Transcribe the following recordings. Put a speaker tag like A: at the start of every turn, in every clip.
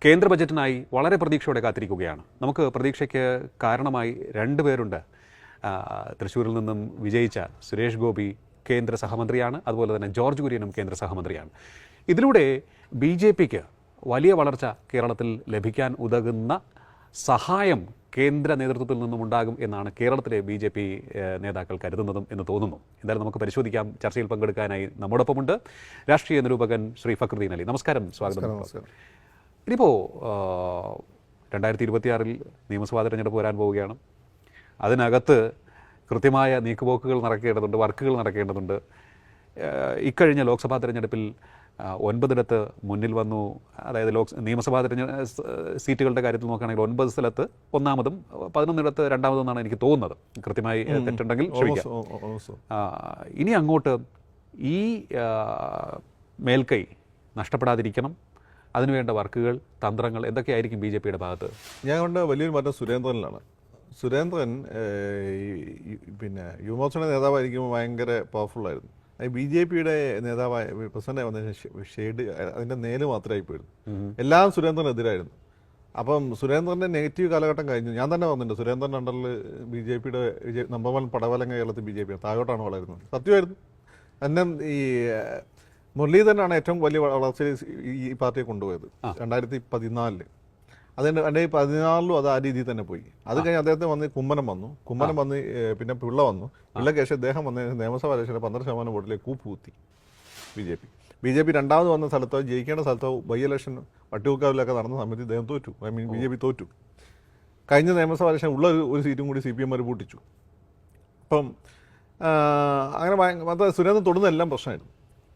A: കേന്ദ്ര ബജറ്റിനായി വളരെ പ്രതീക്ഷയോടെ കാത്തിരിക്കുകയാണ്. നമുക്ക് പ്രതീക്ഷയ്ക്ക് കാരണമായി രണ്ടുപേരുണ്ട്. തൃശ്ശൂരിൽ നിന്നും വിജയിച്ച സുരേഷ് ഗോപി കേന്ദ്ര സഹമന്ത്രിയാണ്, അതുപോലെ തന്നെ ജോർജ് കുര്യനും കേന്ദ്ര സഹമന്ത്രിയാണ്. ഇതിലൂടെ BJPക്ക് വലിയ വളർച്ച കേരളത്തിൽ ലഭിക്കാൻ ഉതകുന്ന സഹായം കേന്ദ്ര നേതൃത്വത്തിൽ നിന്നും ഉണ്ടാകും എന്നാണ് കേരളത്തിലെ BJP നേതാക്കൾ കരുതുന്നതും എന്ന് തോന്നുന്നു. എന്തായാലും നമുക്ക് പരിശോധിക്കാം. ചർച്ചയിൽ പങ്കെടുക്കാനായി നമ്മോടൊപ്പമുണ്ട് രാഷ്ട്രീയ നിരൂപകൻ ശ്രീ ഫക്രുദ്ദീൻ അലി. നമസ്കാരം, സ്വാഗതം. ഇനിയിപ്പോൾ 2026 നിയമസഭാ തെരഞ്ഞെടുപ്പ് വരാൻ പോവുകയാണ്. അതിനകത്ത് കൃത്യമായ നീക്കുപോക്കുകൾ നടക്കേണ്ടതുണ്ട്, വർക്കുകൾ നടക്കേണ്ടതുണ്ട്. ഇക്കഴിഞ്ഞ ലോക്സഭാ തെരഞ്ഞെടുപ്പിൽ 9 മുന്നിൽ വന്നു. അതായത് നിയമസഭാ സീറ്റുകളുടെ കാര്യത്തിൽ നോക്കുകയാണെങ്കിൽ 9 സ്ഥലത്ത് ഒന്നാമതും 11 രണ്ടാമതെന്നാണ് എനിക്ക് തോന്നുന്നത്. കൃത്യമായി തെറ്റുണ്ടെങ്കിൽ ക്ഷമിക്കാം. ഇനി അങ്ങോട്ട് ഈ മേൽക്കൈ നഷ്ടപ്പെടാതിരിക്കണം, അതിനുവേണ്ട വർക്കുകൾ, തന്ത്രങ്ങൾ എന്തൊക്കെയായിരിക്കും BJPയുടെ ഭാഗത്ത്?
B: ഞാൻ കൊണ്ട് വലിയൊരു മാറ്റം സുരേന്ദ്രനിലാണ്. സുരേന്ദ്രൻ യുവമോർച്ചയുടെ നേതാവായിരിക്കുമ്പോൾ ഭയങ്കര പവർഫുള്ളായിരുന്നു. BJPയുടെ നേതാവായ പ്രസിഡന്റ് വന്നതിന് ഷെയ്ഡ് അതിൻ്റെ നേര് മാത്രമായി പോയിരുന്നു. എല്ലാം സുരേന്ദ്രനെതിരായിരുന്നു. അപ്പം സുരേന്ദ്രൻ്റെ നെഗറ്റീവ് കാലഘട്ടം കഴിഞ്ഞു. ഞാൻ തന്നെ പറഞ്ഞിട്ടുണ്ട്, സുരേന്ദ്രൻ അണ്ടറിൽ BJPയുടെ നമ്പർ 1 പടവലങ്ങ കേരളത്തിൽ BJP താഴോട്ടാണ് വളരുന്നത്. സത്യമായിരുന്നു. എന്നെ ഈ മുരളീധരനാണ് ഏറ്റവും വലിയ വളർച്ചയിൽ ഈ പാർട്ടിയെ കൊണ്ടുപോയത് 2014. അതിന് 2016 അത് ആ രീതിയിൽ തന്നെ പോയി. അത് കഴിഞ്ഞ് അദ്ദേഹത്തിന് വന്ന് കുമ്മനം വന്നു, പിന്നെ പിള്ള വന്നു. പിള്ളയ്ക്ക് ശേഷം അദ്ദേഹം വന്ന നിയമസഭാ ഇലക്ഷന് 12% വോട്ടിലേക്ക് കൂപ്പുകുത്തി BJP രണ്ടാമത് വന്ന സ്ഥലത്തോ ജയിക്കേണ്ട സ്ഥലത്തോ ബൈ ഇലക്ഷൻ വട്ടിയൂർക്കാവിലൊക്കെ നടന്ന സമയത്ത് ഇദ്ദേഹം തോറ്റു. BJP തോറ്റു. കഴിഞ്ഞ നിയമസഭാ ഇലക്ഷൻ ഉള്ള ഒരു സീറ്റും കൂടി CPM പൂട്ടിച്ചു. അപ്പം അങ്ങനെ സുരേന്ദ്രൻ തൊടുന്നതെല്ലാം പ്രശ്നമായിരുന്നു.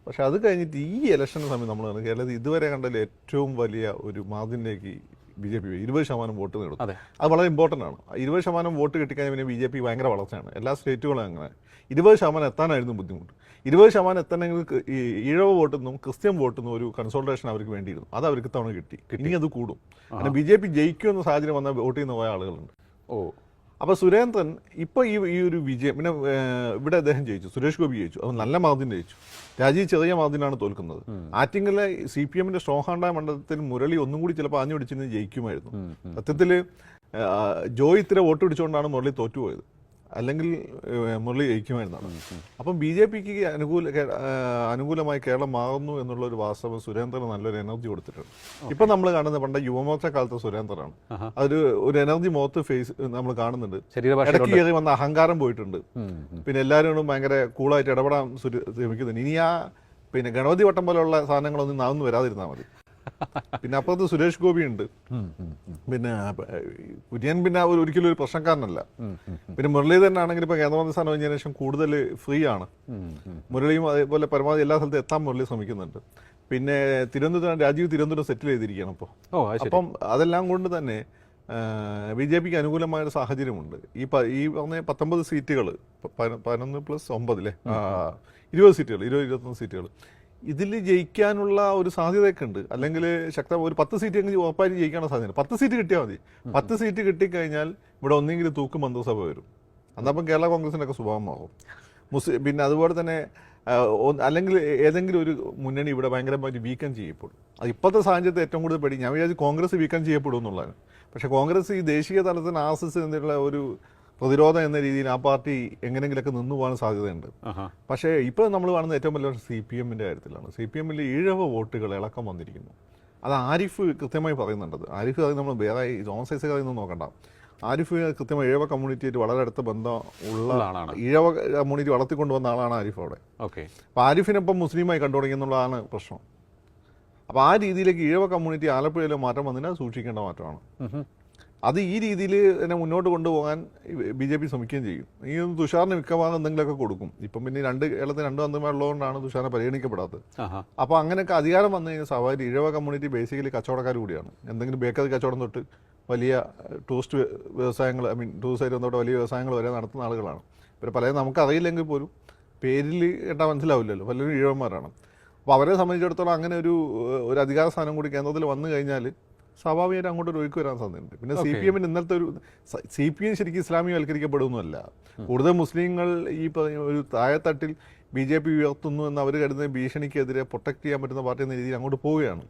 B: പക്ഷെ അത് കഴിഞ്ഞിട്ട് ഈ ഇലക്ഷൻ്റെ സമയം നമ്മൾ കേരളത്തിൽ ഇതുവരെ കണ്ടതിൽ ഏറ്റവും വലിയ ഒരു മാർജിനിലേക്ക് BJP 20% വോട്ട് നേടും. അത് വളരെ ഇമ്പോർട്ടൻ്റ് ആണ്. 20% വോട്ട് കിട്ടിക്കഴിഞ്ഞാൽ പിന്നെ BJP ഭയങ്കര വളർച്ചയാണ്. എല്ലാ സ്റ്റേറ്റുകളും അങ്ങനെ 20% എത്താനായിരുന്നു ബുദ്ധിമുട്ട്. 20% എത്തണമെങ്കിൽ ഈ ഈഴവ വോട്ടിൽ നിന്നും ക്രിസ്ത്യൻ വോട്ടിൽ നിന്നും ഒരു കൺസോൾട്ടേഷൻ അവർക്ക് വേണ്ടിയിരുന്നു. അത് അവർക്ക് തവണ കിട്ടി. ഇനി അത് കൂടും. കാരണം BJP ജയിക്കുമെന്ന സാഹചര്യം വന്നാൽ വോട്ട് ചെയ്യുന്ന പോയ ആളുകളുണ്ട്. അപ്പോൾ സുരേന്ദ്രൻ ഇപ്പോൾ ഈ ഒരു വിജയം, പിന്നെ ഇവിടെ അദ്ദേഹം ജയിച്ചു, സുരേഷ് ഗോപി ജയിച്ചു, അത് നല്ല മാർജിൻ ജയിച്ചു. രാജീവ് ചെറിയ മാർജിനാണ് തോൽക്കുന്നത്. ആറ്റിങ്ങലിലെ CPMന്റെ സ്ട്രോങ് ഹാൻഡായ മണ്ഡലത്തിൽ മുരളി ഒന്നും കൂടി ചിലപ്പോൾ ആഞ്ഞു പിടിച്ചിരുന്ന് ജയിക്കുമായിരുന്നു. സത്യത്തിൽ ജോയ് ഇത്തിരി വോട്ട് പിടിച്ചുകൊണ്ടാണ് മുരളി തോറ്റുപോയത്. അല്ലെങ്കിൽ മുരളി ജയിക്കുമായിരുന്നാണ്. അപ്പം BJPക്ക് അനുകൂലമായി കേരളം മാറുന്നു എന്നുള്ള ഒരു വാസ്തവം സുരേന്ദ്രന് നല്ലൊരു എനർജി കൊടുത്തിട്ടുണ്ട്. ഇപ്പം നമ്മൾ കാണുന്നത് പണ്ട് യുവമോർച്ച കാലത്തെ സുരേന്ദ്രനാണ്. ഒരു എനർജി മുഖത്ത് ഫേസ് നമ്മൾ കാണുന്നുണ്ട്. ഇടയ്ക്ക് കയറി വന്ന അഹങ്കാരം പോയിട്ടുണ്ട്. പിന്നെ എല്ലാവരും ഭയങ്കര കൂളായിട്ട് ഇടപെടാൻ ശ്രമിക്കുന്നുണ്ട്. ഇനി പിന്നെ ഗണപതി വട്ടം പോലെയുള്ള സാധനങ്ങളൊന്നും നാവുന്നു വരാതിരുന്നാൽ മതി. പിന്നെ അപ്പുറത്ത് സുരേഷ് ഗോപി ഉണ്ട്. പിന്നെ കുര്യൻ പിന്നെ ഒരിക്കലും ഒരു പ്രശ്നക്കാരനല്ല. പിന്നെ മുരളീധരൻ ആണെങ്കിൽ ഇപ്പൊ കേന്ദ്രമന്ത്രി സ്ഥാനം കഴിഞ്ഞതിന് ശേഷം കൂടുതൽ ഫ്രീ ആണ്. മുരളിയും അതേപോലെ പരമാവധി എല്ലാ സ്ഥലത്തും എത്താൻ മുരളി ശ്രമിക്കുന്നുണ്ട്. പിന്നെ രാജീവ് തിരുവനന്തപുരം സെറ്റിൽ ചെയ്തിരിക്കുകയാണ് ഇപ്പോൾ. അപ്പം അതെല്ലാം കൊണ്ട് തന്നെ BJPക്ക് അനുകൂലമായൊരു സാഹചര്യമുണ്ട്. ഈ പറഞ്ഞ 19 സീറ്റുകൾ 11 + 9 20 സീറ്റുകൾ 21 സീറ്റുകൾ ഇതിൽ ജയിക്കാനുള്ള ഒരു സാധ്യതയൊക്കെ ഉണ്ട്. അല്ലെങ്കിൽ ഒരു 10 സീറ്റ് എങ്കിൽ ഉറപ്പായിട്ട് ജയിക്കാനുള്ള സാധ്യത. 10 സീറ്റ് കിട്ടിയാൽ മതി. 10 സീറ്റ് കിട്ടിക്കഴിഞ്ഞാൽ ഇവിടെ ഒന്നെങ്കിലും തൂക്ക് മന്ത്രിസഭ വരും. അതപ്പം കേരള കോൺഗ്രസിൻ്റെ ഒക്കെ സ്വഭാവമാകും. പിന്നെ അതുപോലെ തന്നെ അല്ലെങ്കിൽ ഏതെങ്കിലും ഒരു മുന്നണി ഇവിടെ ഭയങ്കരമായിട്ട് വീക്കൻ ചെയ്യപ്പെടും. അത് ഇപ്പോഴത്തെ സാഹചര്യത്തിൽ ഏറ്റവും കൂടുതൽ ഞാൻ വിചാരിച്ചു കോൺഗ്രസ് വീക്കൻ ചെയ്യപ്പെടും എന്നുള്ളതാണ്. പക്ഷേ കോൺഗ്രസ് ഈ ദേശീയ തലത്തിൽ RSS എന്നുള്ള ഒരു പ്രതിരോധം എന്ന രീതിയിൽ ആ പാർട്ടി എങ്ങനെയെങ്കിലൊക്കെ നിന്നു പോകാൻ സാധ്യതയുണ്ട്. പക്ഷേ ഇപ്പോൾ നമ്മൾ കാണുന്ന ഏറ്റവും വലിയ CPMന്റെ കാര്യത്തിലാണ്. CPMൽ ഈഴവ വോട്ടുകൾ ഇളക്കം വന്നിരിക്കുന്നു. അത് ആരിഫ് കൃത്യമായി പറയുന്നുണ്ട്. ആരിഫ് അത് നമ്മൾ വേറെ ജോൺസ് ഐസക് അതൊന്നും നോക്കണ്ട. ആരിഫ് കൃത്യമായി ഈഴവ കമ്മ്യൂണിറ്റിയായിട്ട് വളരെ അടുത്ത ബന്ധം ഉള്ള ഈഴവ കമ്മ്യൂണിറ്റി വളർത്തിക്കൊണ്ടുവന്ന ആളാണ് ആരിഫ് അവിടെ. അപ്പോൾ ആരിഫിനൊപ്പം മുസ്ലിമായി കണ്ടു തുടങ്ങിയെന്നുള്ളതാണ് പ്രശ്നം. അപ്പോൾ ആ രീതിയിലേക്ക് ഈഴവ കമ്മ്യൂണിറ്റി ആലപ്പുഴയിലെ മാറ്റം വന്നതിനാൽ സൂക്ഷിക്കേണ്ട മാറ്റമാണ്. അത് ഈ രീതിയിൽ തന്നെ മുന്നോട്ട് കൊണ്ടുപോകാൻ BJP ശ്രമിക്കുകയും ചെയ്യും. ഈ തുഷാറിന് മിക്കവാറും എന്തെങ്കിലുമൊക്കെ കൊടുക്കും. ഇപ്പം പിന്നെ കേരളത്തിൽ 2 മന്ത്രിമാരുള്ളതുകൊണ്ടാണ് തുഷാറിനെ പരിഗണിക്കപ്പെടാത്തത്. അപ്പോൾ അങ്ങനെയൊക്കെ അധികാരം വന്നു കഴിഞ്ഞാൽ സ്വാഭാവിക ഈഴവ കമ്മ്യൂണിറ്റി ബേസിക്കലി കച്ചവടക്കാർ കൂടിയാണ്. എന്തെങ്കിലും ബേക്കറി കച്ചവടം തൊട്ട് വലിയ ടൂറിസ്റ്റ് വ്യവസായങ്ങൾ ടൂറിസ്റ്റ് തൊട്ട് വലിയ വ്യവസായങ്ങൾ വരെ നടത്തുന്ന ആളുകളാണ്. പിന്നെ പലരും നമുക്കറിയില്ലെങ്കിൽ പോലും പേരിൽ കേട്ടാൽ മനസ്സിലാവില്ലല്ലോ, പലരും ഈഴവന്മാരാണ്. അപ്പോൾ അവരെ സംബന്ധിച്ചിടത്തോളം അങ്ങനെ ഒരു അധികാര സ്ഥാനം കൂടി കേന്ദ്രത്തിൽ വന്നു കഴിഞ്ഞാൽ സ്വാഭാവികമായിട്ട് അങ്ങോട്ടൊരു ഒഴുക്ക് വരാൻ സാധ്യതയുണ്ട്. പിന്നെ CPMന് ഇന്നലത്തെ CPM ശരിക്കും ഇസ്ലാമികവൽക്കരിക്കപ്പെടുന്നതല്ല. കൂടുതൽ മുസ്ലിങ്ങൾ ഈ ഒരു താഴെത്തട്ടിൽ BJP ഉയർത്തുന്നു എന്ന് അവർ കരുതുന്ന ഭീഷണിക്കെതിരെ പ്രൊട്ടക്ട് ചെയ്യാൻ പറ്റുന്ന പാർട്ടി എന്ന രീതിയിൽ അങ്ങോട്ട് പോവുകയാണ്.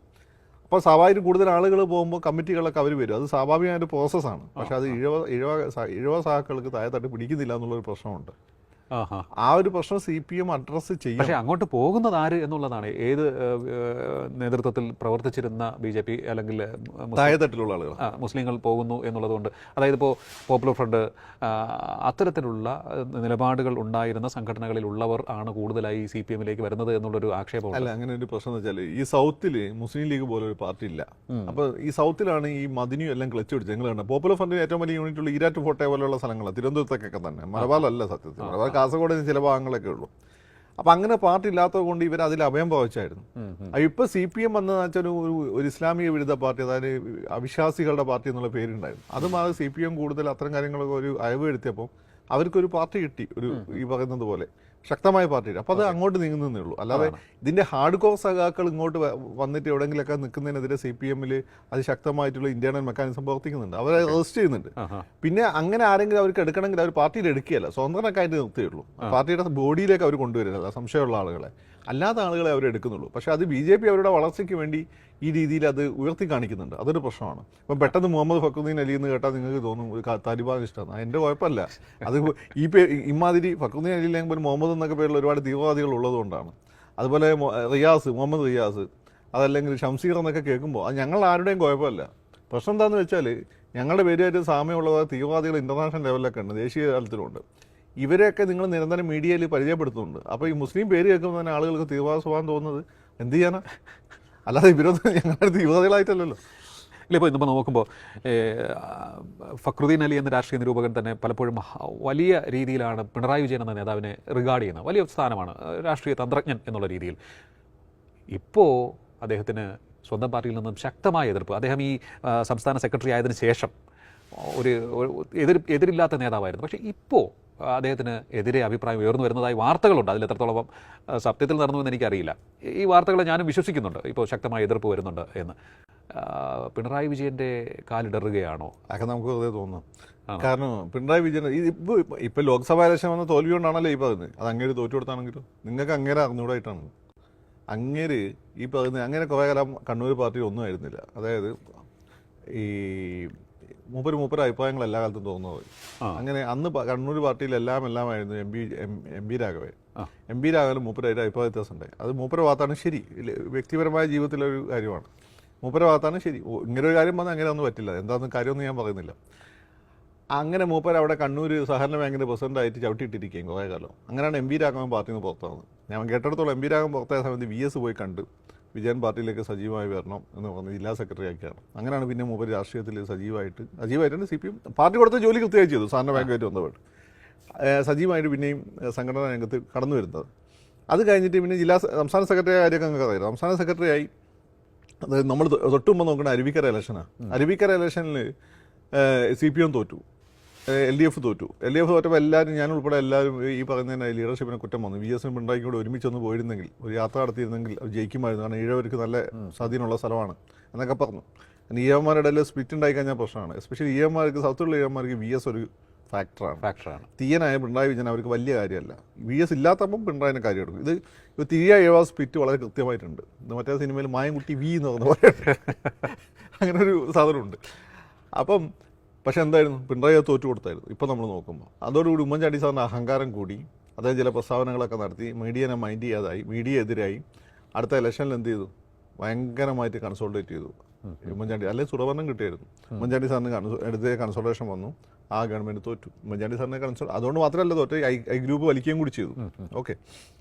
B: അപ്പോൾ സ്വാഭാവികം കൂടുതൽ ആളുകൾ പോകുമ്പോൾ കമ്മിറ്റികളൊക്കെ അവർ വരും. അത് സ്വാഭാവികമായ ഒരു പ്രോസസ്സാണ്. പക്ഷെ അത് ഇഴവ സഹാക്കൾക്ക് താഴെത്തട്ട് പിടിക്കുന്നില്ല എന്നുള്ളൊരു പ്രശ്നമുണ്ട്. ആ ഒരു പ്രശ്നം CPM അഡ്രസ്സ് ചെയ്യും.
A: പക്ഷേ അങ്ങോട്ട് പോകുന്നത് ആര് എന്നുള്ളതാണ്. ഏത് നേതൃത്വത്തിൽ പ്രവർത്തിച്ചിരുന്ന BJP അല്ലെങ്കിൽ
B: താഴെത്തട്ടിലുള്ള ആളുകൾ
A: മുസ്ലിങ്ങൾ പോകുന്നു എന്നുള്ളതുകൊണ്ട്, അതായത് ഇപ്പോൾ പോപ്പുലർ ഫ്രണ്ട് അത്തരത്തിലുള്ള നിലപാടുകൾ ഉണ്ടായിരുന്ന സംഘടനകളിലുള്ളവർ ആണ് കൂടുതലായി CPMലേക്ക് വരുന്നത് എന്നുള്ളൊരു ആക്ഷേപം.
B: അല്ല, അങ്ങനെ ഒരു പ്രശ്നം എന്ന് വെച്ചാൽ ഈ സൗത്തിൽ മുസ്ലിം ലീഗ് പോലെ ഒരു പാർട്ടി ഇല്ല. അപ്പോൾ ഈ സൗത്തിലാണ് ഈ മദിനിയും എല്ലാം ക്ലച്ച് പിടിച്ചത്. നിങ്ങൾ കണ്ട പോപ്പുലർ ഫ്രണ്ടിന് ഏറ്റവും വലിയ യൂണിറ്റ് ഉള്ള ഈരാറ്റുപേട്ട പോലെയുള്ള സ്ഥലങ്ങളാണ്, തിരുവനന്തപുരത്തൊക്കെ തന്നെ. മലബാറിലല്ല സത്യത്തിൽ, മലബാർ കാസർഗോഡ് ചില ഭാഗങ്ങളൊക്കെ ഉള്ളൂ. അപ്പം അങ്ങനെ പാർട്ടി ഇല്ലാത്തത് കൊണ്ട് ഇവർ അതിൽ അഭയം ഭാവിച്ചായിരുന്നു. ഇപ്പോൾ CPM വന്നതെന്ന് വെച്ചാൽ ഒരു ഇസ്ലാമിക വിരുദ്ധ പാർട്ടി, അതായത് അവിശ്വാസികളുടെ പാർട്ടി എന്നുള്ള പേരുണ്ടായിരുന്നു. അതും അത് CPM കൂടുതൽ അത്തരം കാര്യങ്ങളൊക്കെ ഒരു അയവ് എടുത്തിയപ്പോൾ അവർക്കൊരു പാർട്ടി കിട്ടി, ഒരു ഈ പറയുന്നത് പോലെ ശക്തമായ പാർട്ടിയുടെ. അപ്പോൾ അത് അങ്ങോട്ട് നീങ്ങുന്നേ ഉള്ളൂ. അല്ലാതെ ഇതിൻ്റെ ഹാർഡ് കോർ സഖാക്കൾ ഇങ്ങോട്ട് വന്നിട്ട് എവിടെയെങ്കിലൊക്കെ നിൽക്കുന്നതിനെതിരെ CPMൽ അത് ശക്തമായിട്ടുള്ള ഇന്റേണൽ മെക്കാനിസം പ്രവർത്തിക്കുന്നുണ്ട്. അവരെ റെസിസ്റ്റ് ചെയ്യുന്നുണ്ട്. പിന്നെ അങ്ങനെ ആരെങ്കിലും അവർക്ക് എടുക്കണമെങ്കിൽ അവർ പാർട്ടിയിൽ എടുക്കുകയല്ല, സ്വതന്ത്രമൊക്കെ ആയിട്ട് നിർത്തിയുള്ളൂ. പാർട്ടിയുടെ ബോഡിയിലേക്ക് അവർ കൊണ്ടുവരില്ല സംശയമുള്ള ആളുകളെ, അല്ലാത്ത ആളുകളെ അവർ എടുക്കുന്നുള്ളൂ. പക്ഷേ അത് BJP അവരുടെ വളർച്ചയ്ക്ക് വേണ്ടി ഈ രീതിയിൽ അത് ഉയർത്തി കാണിക്കുന്നുണ്ട്. അതൊരു പ്രശ്നമാണ്. ഇപ്പം പെട്ടെന്ന് മുഹമ്മദ് ഫക്രുദ്ദീൻ അലി എന്ന് കേട്ടാൽ നിങ്ങൾക്ക് തോന്നും ഒരു താലിബാൻ ഇഷ്ടമാണ്. എൻ്റെ കുഴപ്പമില്ല. അത് ഇമാതിരി ഫക്രുദ്ദീൻ അലി അല്ലെങ്കിൽ മുഹമ്മദ് എന്നൊക്കെ പേരുള്ള ഒരുപാട് തീവ്രവാദികൾ ഉള്ളതുകൊണ്ടാണ്. അതുപോലെ മുഹമ്മദ് റിയാസ്, അതല്ലെങ്കിൽ ഷംസീർ എന്നൊക്കെ കേൾക്കുമ്പോൾ അത് ഞങ്ങൾ ആരുടെയും കുഴപ്പമില്ല. പ്രശ്നം എന്താണെന്ന് വെച്ചാൽ ഞങ്ങളുടെ പേരുമായിട്ട് സാമ്യമുള്ള തീവ്രവാദികൾ ഇൻ്റർനാഷണൽ ലെവലിലൊക്കെ ഉണ്ട്, ദേശീയ തലത്തിലുണ്ട്. ഇവരെയൊക്കെ നിങ്ങൾ നിരന്തരം മീഡിയയിൽ പരിചയപ്പെടുത്തുന്നുണ്ട്. അപ്പോൾ ഈ മുസ്ലിം പേര് കേൾക്കുമ്പോൾ തന്നെ ആളുകൾക്ക് തീവ്രവാദ സ്വഭാവം തോന്നുന്നത് എന്ത് ചെയ്യാനാ? അല്ലാതെ ഇവരൊന്നും ഞങ്ങളുടെ തീവ്രവാദികളായിട്ടല്ലല്ലോ.
A: ഇല്ല, ഇപ്പോൾ ഇന്നിപ്പോൾ നോക്കുമ്പോൾ ഫക്രുദ്ദീൻ അലി എന്ന രാഷ്ട്രീയ നിരൂപകൻ തന്നെ പലപ്പോഴും വലിയ രീതിയിലാണ് പിണറായി വിജയൻ എന്ന നേതാവിനെ റിഗാർഡ് ചെയ്യുന്നത്. വലിയ സ്ഥാനമാണ്, രാഷ്ട്രീയ തന്ത്രജ്ഞൻ എന്നുള്ള രീതിയിൽ. ഇപ്പോൾ അദ്ദേഹത്തിന് സ്വന്തം പാർട്ടിയിൽ നിന്നും ശക്തമായ എതിർപ്പ്. അദ്ദേഹം ഈ സംസ്ഥാന സെക്രട്ടറി ആയതിനു ശേഷം ഒരു എതിരില്ലാത്ത നേതാവായിരുന്നു. പക്ഷേ ഇപ്പോൾ അദ്ദേഹത്തിന് എതിരെ അഭിപ്രായം ഉയർന്നു വരുന്നതായി വാർത്തകളുണ്ട്. അതിൽ എത്രത്തോളം സത്യത്തിൽ നടന്നുവെന്ന് എനിക്കറിയില്ല. ഈ വാർത്തകളെ ഞാനും വിശ്വസിക്കുന്നുണ്ട്, ഇപ്പോൾ ശക്തമായ എതിർപ്പ് വരുന്നുണ്ട് എന്ന്. പിണറായി വിജയൻ്റെ കാലിടറുകയാണോ?
B: അതൊക്കെ നമുക്ക് വെറുതെ തോന്നുന്നു. കാരണം പിണറായി വിജയൻ ഇപ്പം ലോക്സഭാ ഇലക്ഷൻ വന്ന തോൽവി കൊണ്ടാണല്ലോ ഈ പറയുന്നത്. അത് അങ്ങേര് തോറ്റു കൊടുത്താണെങ്കിലും നിങ്ങൾക്ക് അങ്ങേരെ അറിഞ്ഞൂടായിട്ടാണ്. അങ്ങേര് ഈ പറയുന്നത് അങ്ങനെ കുറേ കാലം കണ്ണൂർ പാർട്ടിയിൽ ഒന്നും ആയിരുന്നില്ല. അതായത് ഈ മൂപ്പര് അഭിപ്രായങ്ങൾ എല്ലാ കാലത്തും തോന്നുന്നത്. അങ്ങനെ അന്ന് കണ്ണൂർ പാർട്ടിയിൽ എല്ലാമായിരുന്നു M P Raghavan. M P Raghavan മൂപ്പരായിട്ട് അഭിപ്രായ വ്യത്യാസം ഉണ്ടായി. അത് മൂപ്പര ഭാഗത്താണ് ശരി, വ്യക്തിപരമായ ജീവിതത്തിലൊരു കാര്യമാണ്. മൂപ്പര ഭാഗത്താണ് ശരി. ഇങ്ങനെ ഒരു കാര്യം വന്നാൽ അങ്ങനെ ഒന്നും പറ്റില്ല. എന്താണെന്ന് കാര്യമൊന്നും ഞാൻ പറയുന്നില്ല. അങ്ങനെ മൂപ്പർ അവിടെ കണ്ണൂർ സഹകരണ ബാങ്കിൻ്റെ പ്രസിഡൻ്റായിട്ട് ചവിട്ടിയിട്ടിരിക്കുകയും കുറേ കാലം. അങ്ങനെയാണ് എം പി രാഘവൻ പാർട്ടിയിൽ നിന്ന് പുറത്താകുന്നത്. ഞാൻ കേട്ടിടത്തോളം എം പി രാഘവൻ പുറത്തായ സമയത്ത് VS പോയി കണ്ട് വിജയൻ പാർട്ടിയിലേക്ക് സജീവമായി വരണം എന്ന് പറഞ്ഞ് ജില്ലാ സെക്രട്ടറി ആക്കിയാണ്. അങ്ങനെയാണ് പിന്നെ മൂപ്പർ രാഷ്ട്രീയത്തിൽ സജീവമായിട്ടാണ് CPM പാർട്ടി കൊടുത്ത ജോലി കൃത്യമായി ചെയ്തു. സഹകരണ ബാങ്കുമായിട്ട് ബന്ധപ്പെട്ട് സജീവമായിട്ട് പിന്നെയും സംഘടനാ രംഗത്ത് കടന്നു വരുന്നത്. അത് കഴിഞ്ഞിട്ട് പിന്നെ സംസ്ഥാന സെക്രട്ടറി കാര്യമൊക്കെ നിങ്ങൾക്ക് അറിയാം. സംസ്ഥാന സെക്രട്ടറി ആയി അതായത് നമ്മൾ തൊട്ടുമുമ്പ് നോക്കുന്ന അരുവിക്കര ഇലക്ഷനാണ്. അരുവിക്കര ഇലക്ഷനിൽ CPM തോറ്റു, LDF തോറ്റു. LDF തോറ്റപ്പോൾ എല്ലാവരും, ഞാൻ ഉൾപ്പെടെ എല്ലാവരും ഈ പറയുന്നതിന് ലീഡർഷിപ്പിനെ കുറ്റം വന്നു. VS പിണറായിക്കും കൂടെ ഒരുമിച്ചൊന്ന് പോയിരുന്നെങ്കിൽ, ഒരു യാത്ര നടത്തിയിരുന്നെങ്കിൽ അത് ജയിക്കുമായിരുന്നു. കാരണം ഈഴവർക്ക് നല്ല സ്വാധീനമുള്ള സ്ഥലമാണ് എന്നൊക്കെ പറഞ്ഞു. ഈഴവന്മാരുടെ ഇടയിൽ സ്പ്ലിറ്റ് ഉണ്ടായി കഴിഞ്ഞാൽ പ്രശ്നമാണ്. എസ്പെഷ്യലി ഈഴവന്മാർക്ക്, സൗത്തുള്ള ഈഴവന്മാർക്ക് VS ഒരു ഫാക്ടറാണ്. തീയനായ പിണറായി വിജയൻ അവർക്ക് വലിയ കാര്യമല്ല. VS ഇല്ലാത്തപ്പം പിണറായിനെ കാര്യം എടുക്കും. ഇത് തീയ ഈഴവ സ്പ്ലിറ്റ് വളരെ കൃത്യമായിട്ടുണ്ട്. ഇത് മറ്റേ സിനിമയിൽ മായൻകുട്ടി V എന്ന് പറഞ്ഞ പോലെ അങ്ങനെ ഒരു സാധനമുണ്ട്. അപ്പം പക്ഷെ എന്തായിരുന്നു, പിണറായി അത് തോറ്റു കൊടുത്തായിരുന്നു. ഇപ്പം നമ്മൾ നോക്കുമ്പോൾ അതോടുകൂടി ഉമ്മൻചാണ്ടി സാറിന് അഹങ്കാരം കൂടി. അദ്ദേഹം ചില പ്രസ്താവനകളൊക്കെ നടത്തി, മീഡിയനെ മൈൻഡ് ചെയ്യാതായി, മീഡിയ എതിരായി. അടുത്ത ഇലക്ഷനിൽ എന്ത് ചെയ്തു, ഭയങ്കരമായിട്ട് കൺസോൾട്ടേറ്റ് ചെയ്തു ഉമ്മൻചാണ്ടി. അല്ലെങ്കിൽ സുറവർണ്ണം കിട്ടിയായിരുന്നു. ഉമ്മൻചാണ്ടി സാറിന് എടുത്ത കൺസോൾട്ടേഷൻ വന്നു, ആ ഗവൺമെൻറ് തോറ്റു. ഉമ്മൻചാണ്ടി സാറിനെ അതുകൊണ്ട് മാത്രമല്ല തോറ്റ്, ഐ ഗ്രൂപ്പ് വലിക്കുകയും കൂടി ചെയ്തു. ഓക്കെ,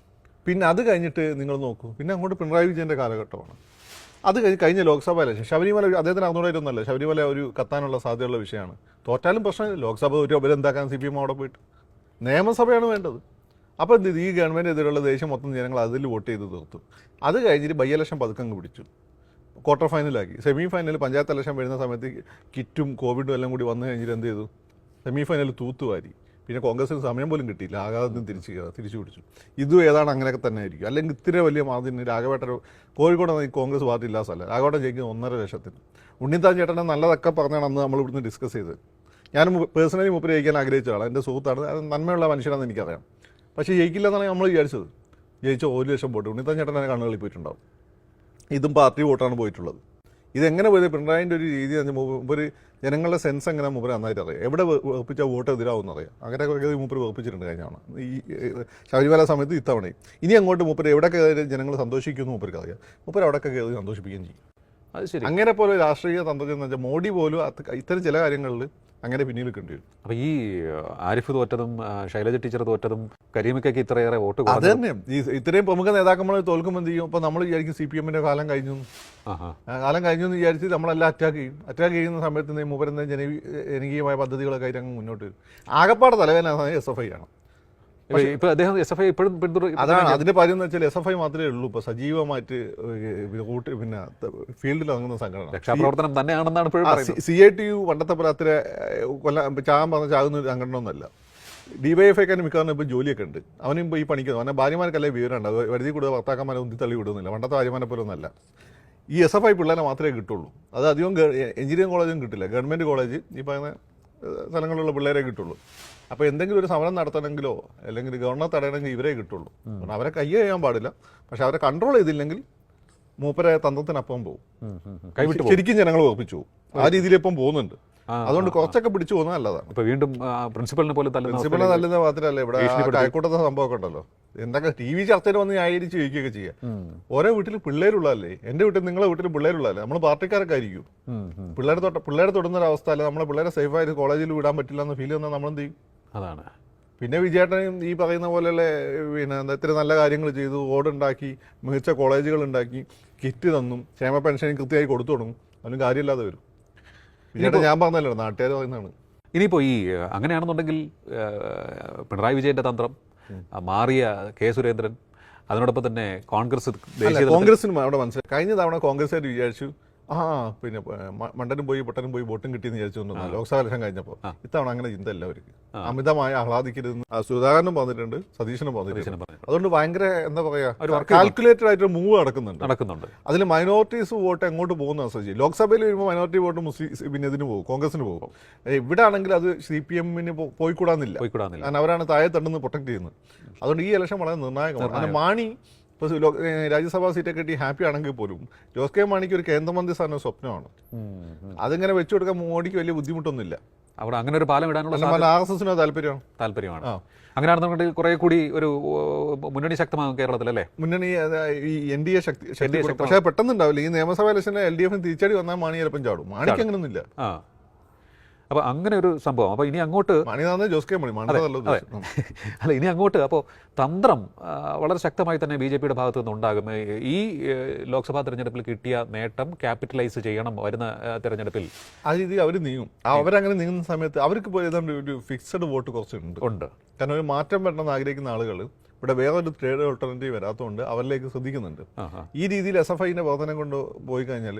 B: പിന്നെ അത് കഴിഞ്ഞിട്ട് നിങ്ങൾ നോക്കൂ, പിന്നെ അങ്ങോട്ട് പിണറായി വിജയൻ്റെ കാലഘട്ടമാണ്. അത് കഴിഞ്ഞ ലോക്സഭ ഇലക്ഷൻ ശബരിമല അദ്ദേഹത്തിന് അറിഞ്ഞൂടായിട്ടൊന്നുമല്ല. ശബരിമല ഒരു കത്താനുള്ള സാധ്യതയുള്ള വിഷയമാണ്. തോറ്റാലും പ്രശ്നമില്ല. ലോക്സഭ തോറ്റു അവരെന്താക്കാൻ CPM അവിടെ പോയിട്ട്. നിയമസഭയാണ് വേണ്ടത്. അപ്പോൾ എന്ത് ചെയ്തു, ഈ ഗവൺമെൻറ്റിനെതിരെയുള്ള ദേഷ്യം മൊത്തം ജനങ്ങൾ അതിൽ വോട്ട് ചെയ്ത് തീർത്തു. അത് കഴിഞ്ഞിട്ട് ബൈ ഇലക്ഷൻ പതുക്കങ്ങ് പിടിച്ചു, ക്വാർട്ടർ ഫൈനലാക്കി. സെമി ഫൈനൽ പഞ്ചായത്ത് ഇലക്ഷൻ വരുന്ന സമയത്ത് കിറ്റും കോവിഡും എല്ലാം കൂടി വന്നു കഴിഞ്ഞിട്ട് എന്ത് ചെയ്തു, സെമി ഫൈനൽ തൂത്തുവാരി. പിന്നെ കോൺഗ്രസിന് സമയം പോലും കിട്ടിയില്ല, ആഘാതത്തിന് തിരിച്ചു പിടിച്ചു. ഇതും ഏതാണ് അങ്ങനെയൊക്കെ തന്നെ ആയിരിക്കും. അല്ലെങ്കിൽ ഇത്തിരി വലിയ മാർജിന് രാഘവേട്ടൻ കോഴിക്കോട് കോൺഗ്രസ് പാർട്ടി ഇല്ലാത്ത സ്ഥലം, രാഘവേട്ടൻ ജയിക്കുന്നത് 1.5 ലക്ഷത്തിന്. ഉണ്ണിത്താൻ ചേട്ടനെ നല്ലതൊക്കെ പറഞ്ഞാണ് അന്ന് നമ്മൾ ഇവിടുന്ന് ഡിസ്കസ് ചെയ്തത്. ഞാൻ പേഴ്സണലി മൂപ്പര് ജയിക്കാൻ ആഗ്രഹിച്ച ആളാണ്, എൻ്റെ സുഹൃത്താണ്, അത് നന്മയുള്ള മനുഷ്യനാണെന്ന് എനിക്കറിയാം. പക്ഷേ ജയിക്കില്ല എന്നാണ് നമ്മൾ വിചാരിച്ചത്. ജയിച്ച 1 ലക്ഷം വോട്ട് ഉണ്ണിത്താൻ ചേട്ടനെ കണ്ണുകളിൽ പോയിട്ടുണ്ടാവും. ഇതും പാർട്ടി വോട്ടാണ് പോയിട്ടുള്ളത്. ഇതെങ്ങനെ പോയത് പിണറായിൻ്റെ ഒരു രീതി മൂപ്പര് ജനങ്ങളുടെ സെൻസ് എങ്ങനെ മൂപ്പര് നന്നായിട്ട് അറിയാം, എവിടെ വെപ്പിച്ചാൽ വോട്ട് എതിരാവുമെന്ന് അറിയാം. അങ്ങനെ മൂപ്പര് വെപ്പിച്ചിട്ടുണ്ട് കഴിഞ്ഞാണ് ഈ ശബരിമല സമയത്ത് ഇത്തവണയും. ഇനി അങ്ങോട്ട് മൂപ്പര് എവിടെയൊക്കെ ജനങ്ങൾ സന്തോഷിക്കുമെന്ന് മൂപ്പർക്ക് അറിയാം. മൂപ്പര് അവിടെയൊക്കെ കയറി സന്തോഷിപ്പിക്കുകയും ചെയ്യും.
A: അത് ശരി.
B: അങ്ങനെ പോലെ രാഷ്ട്രീയ തന്ത്രജ്ഞൻ എന്ന് വെച്ചാൽ മോഡി പോലും ഇത്തരം ചില കാര്യങ്ങളിൽ അങ്ങനെ പിന്നിൽ നിൽക്കേണ്ടി വരും.
A: അപ്പോൾ ഈ ആരിഫ് തോറ്റതും ശൈലജ ടീച്ചർ തോറ്റതും കരീമയ്ക്കൊക്കെ ഇത്രയേറെ വോട്ട്
B: അത് തന്നെ ഈ ഇത്രയും പ്രമുഖ നേതാക്കന്മാർ തോൽക്കുമ്പോൾ എന്ത് ചെയ്യും? അപ്പോൾ നമ്മൾ വിചാരിക്കും CPM-ന്റെ കാലം കഴിഞ്ഞു, കാലം കഴിഞ്ഞു എന്ന് വിചാരിച്ച് നമ്മളെല്ലാം അറ്റാക്ക് ചെയ്യും. അറ്റാക്ക് ചെയ്യുന്ന സമയത്ത് മൂപ്പരെന്താ ജനകീയമായ പദ്ധതികളൊക്കെ ആയിട്ട് അങ്ങ് മുന്നോട്ട് വരും. ആകപ്പാട് തലവേദന SFI ആണ്.
A: ഇപ്പോൾ അദ്ദേഹം SFI ഇപ്പോഴും പിന്തുടരും.
B: അതാണ് അതിന്റെ കാര്യം എന്ന് വെച്ചാൽ SFI മാത്രമേ ഉള്ളൂ ഇപ്പോൾ സജീവമായിട്ട് പിന്നെ ഫീൽഡിൽ ഇറങ്ങുന്ന സംഘടന.
A: രക്ഷാപ്രവർത്തനം തന്നെയാണെന്നാണ് ഇപ്പോഴും പറയുന്നത്.
B: CITU പണ്ടത്തെ പോലെ അത്ര ചാകാൻ പറഞ്ഞ ചാകുന്ന ഒരു സംഘടന ഒന്നല്ല. DYFIക്കാരന് മിക്കവാറും ഇപ്പോൾ ജോലിയൊക്കെ ഉണ്ട്. അവനും ഇപ്പോൾ ഈ പണിക്കുന്നത് അവനെ ഭാര്യമാർക്കല്ലേ വിവരമുണ്ട്. അത് വരുതി കൂടുതൽ ഭർത്താക്കന്മാരെ ഉന്തി തള്ളി വിടുന്നില്ല. പണ്ടത്തെ ഭാര്യമാരെ പോലെ ഒന്നല്ല. ഈ SFI പിള്ളേരെ മാത്രമേ കിട്ടുള്ളൂ. അത് അധികം എഞ്ചിനീയറിംഗ് കോളേജും കിട്ടില്ല. ഗവൺമെൻറ് കോളേജ് ഈ പറയുന്ന സ്ഥലങ്ങളിലുള്ള പിള്ളേരെ കിട്ടുള്ളൂ. അപ്പോൾ എന്തെങ്കിലും ഒരു സമരം നടത്തണമെങ്കിലോ അല്ലെങ്കിൽ ഗവർണർ തടയണമെങ്കിൽ ഇവരെ കിട്ടുള്ളൂ. അവരെ കൈ ചെയ്യാൻ പാടില്ല. പക്ഷെ അവരെ കൺട്രോൾ ചെയ്തില്ലെങ്കിൽ മൂപ്പരെ തന്ത്രത്തിനപ്പം പോകും. ശരിക്കും ജനങ്ങൾ ഉറപ്പിച്ചു പോകും. ആ രീതിയിൽ ഇപ്പം പോകുന്നുണ്ട്. അതുകൊണ്ട് കുറച്ചൊക്കെ പിടിച്ചു പോകുന്നത് നല്ലതാണ്.
A: ഇപ്പൊ വീണ്ടും പ്രിൻസിപ്പലിനെ പോലെ
B: പ്രിൻസിപ്പലിനെ തല്ലുന്ന മാത്രമല്ല ഇവിടെ ഹൈക്കോടതി സംഭവമൊക്കെ ഉണ്ടല്ലോ. എന്തൊക്കെ TV ചർച്ചയിൽ വന്ന് ന്യായീകരിച്ച് ചോദിക്കുകയൊക്കെ ചെയ്യാം. ഓരോ വീട്ടിൽ പിള്ളേരുള്ളതല്ലേ? എൻ്റെ വീട്ടിൽ നിങ്ങളെ വീട്ടിൽ പിള്ളേരുള്ളതല്ലേ? നമ്മൾ പാർട്ടിക്കാരൊക്കെ ആയിരിക്കും. പിള്ളേരെ തൊടുന്ന ഒരു അവസ്ഥ അല്ല. നമ്മളെ പിള്ളേരെ സേഫായിട്ട് കോളേജിൽ വിടാൻ പറ്റില്ല എന്ന് ഫീൽ വന്നാൽ നമ്മളെന്ത് ചെയ്യും?
A: അതാണ്.
B: പിന്നെ വിജയേട്ടനും ഈ പറയുന്ന പോലെയുള്ള പിന്നെ ഇത്ര നല്ല കാര്യങ്ങൾ ചെയ്തു, റോഡുണ്ടാക്കി, മികച്ച കോളേജുകൾ ഉണ്ടാക്കി, കിറ്റ് തന്നും, ക്ഷേമ പെൻഷൻ കൃത്യമായി കൊടുത്തു തുടങ്ങും. അതിനും കാര്യമില്ലാതെ വരും. വിജയേട്ടൻ ഞാൻ പറഞ്ഞല്ലോ, നാട്ടുകാർ പറയുന്നതാണ്.
A: ഇനിയിപ്പോൾ ഈ അങ്ങനെയാണെന്നുണ്ടെങ്കിൽ പിണറായി വിജയന്റെ തന്ത്രം മാറിയ K. സുരേന്ദ്രൻ, അതിനോടൊപ്പം തന്നെ
B: കോൺഗ്രസിനും അവിടെ മനസ്സിലായി. കഴിഞ്ഞ തവണ കോൺഗ്രസ്സുകാർ വിചാരിച്ചു പിന്നെ മണ്ടനും പോയി പൊട്ടനും പോയി വോട്ടും കിട്ടിയെന്ന് വിചാരിച്ചു തോന്നുന്നു ലോക്സഭാ ഇലക്ഷൻ കഴിഞ്ഞപ്പോൾ. ഇത്തവണ അങ്ങനെ ചിന്ത അല്ല അവർക്ക്. അമിതമായി ആഹ്ലാദിക്കരുതെന്ന് സുധാകരനും പറഞ്ഞിട്ടുണ്ട്, സതീശനും പറഞ്ഞിട്ടുണ്ട്. അതുകൊണ്ട് ഭയങ്കര എന്താ പറയാ കാൽക്കുലേറ്റഡ് ആയിട്ട് മൂവ് നടക്കുന്നുണ്ട്. അതിൽ മൈനോറിറ്റീസ് വോട്ട് എങ്ങോട്ട് പോകുന്ന അനുസരിച്ച് ലോക്സഭയിൽ വരുമ്പോൾ മൈനോറിറ്റി വോട്ട് മുസ്ലിം പിന്നെ ഇതിന് പോകും, കോൺഗ്രസിന് പോകും. ഇവിടെ ആണെങ്കിൽ അത് CPM-ന് പോയിക്കൂടാന്നില്ല. കാരണം അവരാണ് താഴെ തണ്ടെന്ന് പ്രൊട്ടക്ട് ചെയ്യുന്നത്. അതുകൊണ്ട് ഈ ഇലക്ഷൻ വളരെ നിർണായകമാണ്. മാണി ഇപ്പോൾ രാജ്യസഭാ സീറ്റൊക്കെ കിട്ടി ഹാപ്പി ആണെങ്കിൽ പോലും ജോസ് കെ മാണിക്ക് ഒരു കേന്ദ്രമന്ത്രി സ്ഥാനം സ്വപ്നമാണ്. അതിങ്ങനെ വെച്ചു കൊടുക്കാൻ മോഡിക്ക് വലിയ ബുദ്ധിമുട്ടൊന്നുമില്ല.
A: അവിടെ അങ്ങനെ ഒരു പാലം ഇടാനുള്ള
B: RSS-ന് താല്പര്യമാണ്.
A: അങ്ങനെയാണെന്നുണ്ടെങ്കിൽ കുറെ കൂടി ഒരു മുന്നണി ശക്തമാകും കേരളത്തിലല്ലേ?
B: മുന്നണി ഈ NDA ശക്തി. പക്ഷേ പെട്ടെന്നുണ്ടാവില്ല. ഈ നിയമസഭാ ഇലക്ഷനിൽ LDF തിരിച്ചടി വന്നാൽ മാണി ചിലപ്പം ചാടും. മാണിക്ക് അങ്ങനെയൊന്നുമില്ല.
A: അപ്പോൾ അങ്ങനെ ഒരു സംഭവം. അപ്പോൾ ഇനി അങ്ങോട്ട് അല്ല ഇനി അങ്ങോട്ട് അപ്പോൾ തന്ത്രം വളരെ ശക്തമായി തന്നെ BJP-യുടെ ഭാഗത്തു നിന്നുണ്ടാകും. ഈ ലോക്സഭാ തെരഞ്ഞെടുപ്പിൽ കിട്ടിയ നേട്ടം ക്യാപിറ്റലൈസ് ചെയ്യണം വരുന്ന തെരഞ്ഞെടുപ്പിൽ.
B: ആ രീതിയിൽ അവർ നീങ്ങും. അവരങ്ങനെ നീങ്ങുന്ന സമയത്ത് അവർക്ക് ഇപ്പോൾ ഏതാണ്ട് ഒരു ഫിക്സഡ് വോട്ട് കുറച്ചുണ്ട്. കാരണം ഒരു മാറ്റം വരണമെന്ന് ആഗ്രഹിക്കുന്ന ആളുകൾ ഇവിടെ വേറൊരു ട്രേഡ് ഓൾട്ടർനേറ്റീവ് വരാത്തതുകൊണ്ട് അവരിലേക്ക് ശ്രദ്ധിക്കുന്നുണ്ട്. ഈ രീതിയിൽ SFI-ന്റെ പ്രവർത്തനം കൊണ്ട് പോയി കഴിഞ്ഞാൽ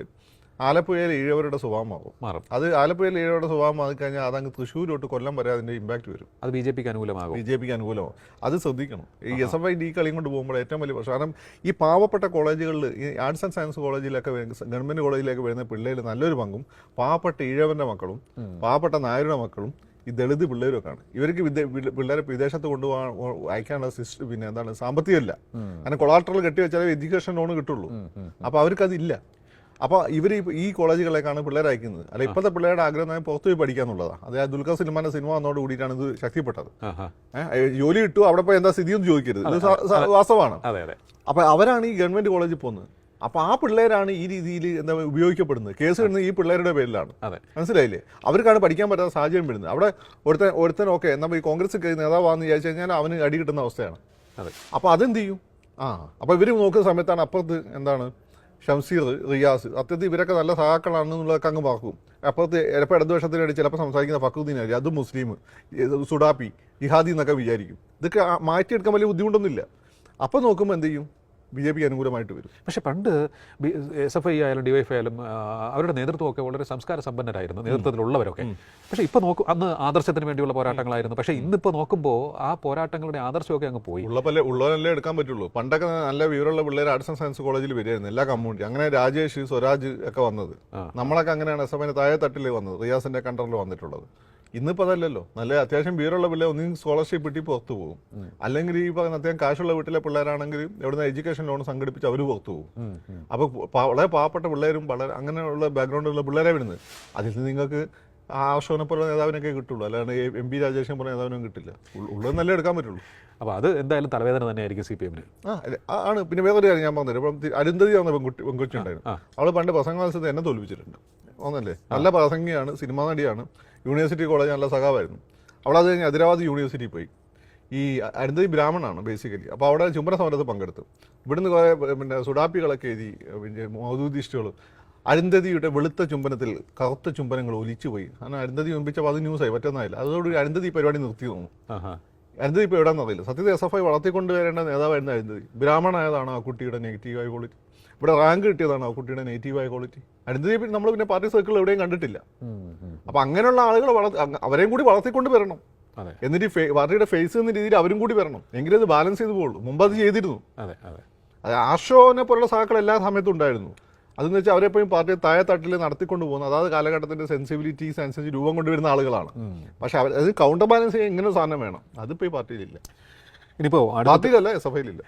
B: ആലപ്പുഴയിൽ ഈഴവരുടെ സ്വഭാവം മാറും. അത് ആലപ്പുഴയിൽ ഈഴവരുടെ സ്വഭാവം മാറിക്കഴിഞ്ഞാൽ അതങ്ങ് തൃശ്ശൂരോട്ട് കൊല്ലം വരെ അതിൻ്റെ ഇമ്പാക്ട് വരും.
A: അത് BJP-ക്ക് അനുകൂലമാകും. അത് ശ്രദ്ധിക്കണം. ഈ SFI ഈ കളിയും കൊണ്ട് പോകുമ്പോൾ ഏറ്റവും വലിയ പ്രശ്നം. കാരണം ഈ പാവപ്പെട്ട കോളേജുകളിൽ ഈ ആർട്സ് ആൻഡ് സയൻസ് കോളേജിലൊക്കെ ഗവൺമെൻറ് കോളേജിലേക്ക് വരുന്ന പിള്ളേർ നല്ലൊരു പങ്കും പാവപ്പെട്ട ഈഴവൻ്റെ മക്കളും പാവപ്പെട്ട നായരുടെ മക്കളും ഈ ദളിത് പിള്ളേരൊക്കെയാണ്. ഇവർക്ക് പിള്ളേരെ വിദേശത്ത് കൊണ്ടുപോകാൻ അയക്കാനുള്ള പിന്നെ എന്താണ് സാമ്പത്തികമില്ല. അങ്ങനെ കൊളാട്രൽ കെട്ടി വെച്ചാലേ എഡ്യൂക്കേഷൻ ലോൺ കിട്ടുള്ളൂ. അപ്പോൾ അവർക്കതില്ല. അപ്പോൾ ഇവർ ഈ കോളേജുകളിലേക്കാണ് പിള്ളേരെ അയക്കുന്നത്. അല്ല ഇപ്പോഴത്തെ പിള്ളേരുടെ ആഗ്രഹം പുറത്തു പോയി പഠിക്കാന്നുള്ളതാണ്. അതായത് ദുൽഖർ സൽമാന്റെ സിനിമ വന്നതോട് കൂടിയിട്ടാണ് ഇത് ശക്തിപ്പെട്ടത്. ജോലി കിട്ടും, അവിടെ പോയി എന്താ സ്ഥിതിയൊന്നും ചോദിക്കരുത്. ഇത് വാസ്തവമാണ്. അപ്പോൾ അവരാണ് ഈ ഗവൺമെന്റ് കോളേജിൽ പോകുന്നത്. അപ്പോൾ ആ പിള്ളേരാണ് ഈ രീതിയിൽ എന്താ ഉപയോഗിക്കപ്പെടുന്നത്. കേസ് വരുന്നത് ഈ പിള്ളേരുടെ പേരിലാണ്. മനസ്സിലായില്ലേ? അവർക്കാണ് പഠിക്കാൻ പറ്റാത്ത സാഹചര്യം വരുന്നത്. അവിടെ ഒരുത്തൻ ഓക്കെ എന്നാൽ ഈ കോൺഗ്രസ് നേതാവാന്ന് വിചാരിച്ചു കഴിഞ്ഞാൽ അവന് അടി കിട്ടുന്ന അവസ്ഥയാണ്. അപ്പോൾ അതെന്ത് ചെയ്യും? അപ്പോൾ ഇവർ നോക്കുന്ന സമയത്താണ് അപ്പുറത്ത് എന്താണ് ഷംസീർ, റിയാസ്, സത്യത്തിൽ ഇവരൊക്കെ നല്ല സഹാക്കളാണെന്നുള്ളതൊക്കെ അങ്ങ് പാക്കും. അപ്പുറത്ത് ചിലപ്പോൾ ഇടതുപക്ഷത്തിന് വേണ്ടി ചിലപ്പോൾ സംസാരിക്കുന്ന ഫക്രുദ്ദീനായിരിക്കും, അതും മുസ്ലിം, സുഡാപ്പി, ജിഹാദി എന്നൊക്കെ വിചാരിക്കും. ഇതൊക്കെ മാറ്റിയെടുക്കാൻ വലിയ ബുദ്ധിമുട്ടൊന്നുമില്ല. അപ്പോൾ നോക്കുമ്പോൾ എന്ത് ചെയ്യും? BJP അനുകൂലമായിട്ട് വരും. പക്ഷെ പണ്ട് SFI ആയാലും DYFI ആയാലും അവരുടെ നേതൃത്വമൊക്കെ വളരെ സംസ്കാര സമ്പന്നരായിരുന്നു, നേതൃത്വത്തിലുള്ളവരൊക്കെ. പക്ഷേ ഇപ്പോൾ അന്ന് ആദർശത്തിന് വേണ്ടിയുള്ള പോരാട്ടങ്ങളായിരുന്നു. പക്ഷേ ഇന്നിപ്പോൾ നോക്കുമ്പോൾ ആ പോരാട്ടങ്ങളുടെ ആദർശമൊക്കെ അങ്ങ് പോയി.
B: ഉള്ളവരല്ലേ എടുക്കാൻ പറ്റുള്ളൂ. പണ്ടൊക്കെ നല്ല വിവരമുള്ള പിള്ളേർ ആർട്സ് ആൻഡ് സയൻസ് കോളേജിൽ വരികയായിരുന്നു, എല്ലാ കമ്മ്യൂണിറ്റി. അങ്ങനെ രാജേഷ്, സ്വരാജ് ഒക്കെ വന്നത്. നമ്മളൊക്കെ അങ്ങനെയാണ് SFI താഴെ തട്ടിൽ വന്നത്, റിയാസിന്റെ കണ്ടറിൽ വന്നിട്ടുള്ളത്. ഇന്നിപ്പോൾ അതല്ലല്ലോ. നല്ല അത്യാവശ്യം ബിയറുള്ള പിള്ളേർ ഒന്നും സ്കോളർഷിപ്പ് കിട്ടി പുറത്തു പോകും, അല്ലെങ്കിൽ ഈ പറയുന്ന അത്യാവശ്യം കാശുള്ള വീട്ടിലെ പിള്ളേരാണെങ്കിൽ എവിടുന്ന് എഡ്യൂക്കേഷൻ ലോൺ സംഘടിപ്പിച്ച് അവർ പുറത്തു പോകും. അപ്പോൾ വളരെ പാവപ്പെട്ട പിള്ളേരും വളരെ അങ്ങനെയുള്ള ബാക്ക്ഗ്രൗണ്ടുള്ള പിള്ളേരെ വിടുന്നത്. അതിൽ നിന്ന് നിങ്ങൾക്ക് ആവശ്യനെ പോലെ നേതാവിനൊക്കെ കിട്ടുള്ളൂ, അല്ലാണ്ട് എം പി രാജേഷിനെ പോലെ നേതാവിനും കിട്ടില്ല. ഉള്ളത് നല്ല എടുക്കാൻ പറ്റുള്ളൂ.
A: അപ്പോൾ അത് എന്തായാലും തലവേദന തന്നെയായിരിക്കും CPM-ന്.
B: ആണ്. പിന്നെ വേറൊരു കാര്യം ഞാൻ പറഞ്ഞത്, ഇപ്പം അരുന്ധതി എന്ന പെൺകുട്ടി ഉണ്ടായിരുന്നു. അവൾ പണ്ട് പ്രസംഗ മത്സരത്തിൽ എന്നെ തോൽപ്പിച്ചിട്ടുണ്ട്. ഒന്നല്ലേ, നല്ല പ്രസംഗിയാണ്, സിനിമാ നടിയാണ്, യൂണിവേഴ്സിറ്റി കോളേജ് നല്ല സഖാവായിരുന്നു. അവളത് കഴിഞ്ഞ് ഹൈദരാബാദ് യൂണിവേഴ്സിറ്റി പോയി. ഈ അരുന്ധതി ബ്രാഹ്മണാണ് ബേസിക്കലി. അപ്പോൾ അവിടെ ചുംബന സമരത്തിൽ പങ്കെടുത്തു. ഇവിടുന്ന് കുറേ പിന്നെ സുഡാപ്പികളൊക്കെ എഴുതി, പിന്നെ മൗദൂദിസ്റ്റുകൾ അരുന്ധതിയുടെ വെളുത്ത ചുംബനത്തിൽ കറുത്ത ചുംബനങ്ങൾ ഒലിച്ചുപോയി. കാരണം അരുന്ധതി ചുംബിച്ചപ്പോൾ അത് ന്യൂസായി, പറ്റുന്നതായില്ല. അതോടുകൂടി അരുന്ധതി പരിപാടി നിർത്തി തോന്നുന്നു. അരുന്ധതി ഇപ്പോൾ എവിടെയാണെന്ന് അറിയില്ല. സത്യത്തിൽ SFI വളർത്തിക്കൊണ്ടുവരേണ്ട നേതാവായിരുന്നു അരുന്ധതി. ബ്രാഹ്മണായതാണ് ആ കുട്ടിയുടെ നെഗറ്റീവായ ക്വാളിറ്റി. ഇവിടെ റാങ്ക് കിട്ടിയതാണ് ആ കുട്ടിയുടെ നെഗറ്റീവായ ക്വാളിറ്റി. അരുന്ധതി നമ്മൾ പിന്നെ പാർട്ടി സർക്കിൾ എവിടെയും കണ്ടിട്ടില്ല. അപ്പം അങ്ങനെയുള്ള ആളുകൾ അവരെയും കൂടി വളർത്തിക്കൊണ്ട് വരണം. എന്നിട്ട് പാർട്ടിയുടെ ഫേസ് എന്ന രീതിയിൽ അവരും കൂടി വരണം, എങ്കിലും അത് ബാലൻസ് ചെയ്ത് പോകുള്ളൂ. മുമ്പ് അത് ചെയ്തിരുന്നു. അത് ആഷോനെ പോലുള്ള സഹാക്കൾ എല്ലാ സമയത്തും ഉണ്ടായിരുന്നു. അതെന്ന് വെച്ചാൽ അവരെപ്പോഴും പാർട്ടിയെ താഴെത്തട്ടിൽ നടത്തിക്കൊണ്ട് പോകുന്ന അതാത് കാലഘട്ടത്തിന്റെ സെൻസിബിലിറ്റീസ് അനുസരിച്ച് രൂപം കൊണ്ടുവരുന്ന ആളുകളാണ്. പക്ഷെ അത് കൗണ്ടർ ബാലൻസ് ചെയ്യാൻ ഇങ്ങനെ ഒരു സാധനം വേണം. അതിപ്പോൾ ഈ പാർട്ടിയിലില്ല.
A: ഇനിയിപ്പോൾ
B: പാർട്ടിയിലല്ല, SFIയിലില്ല.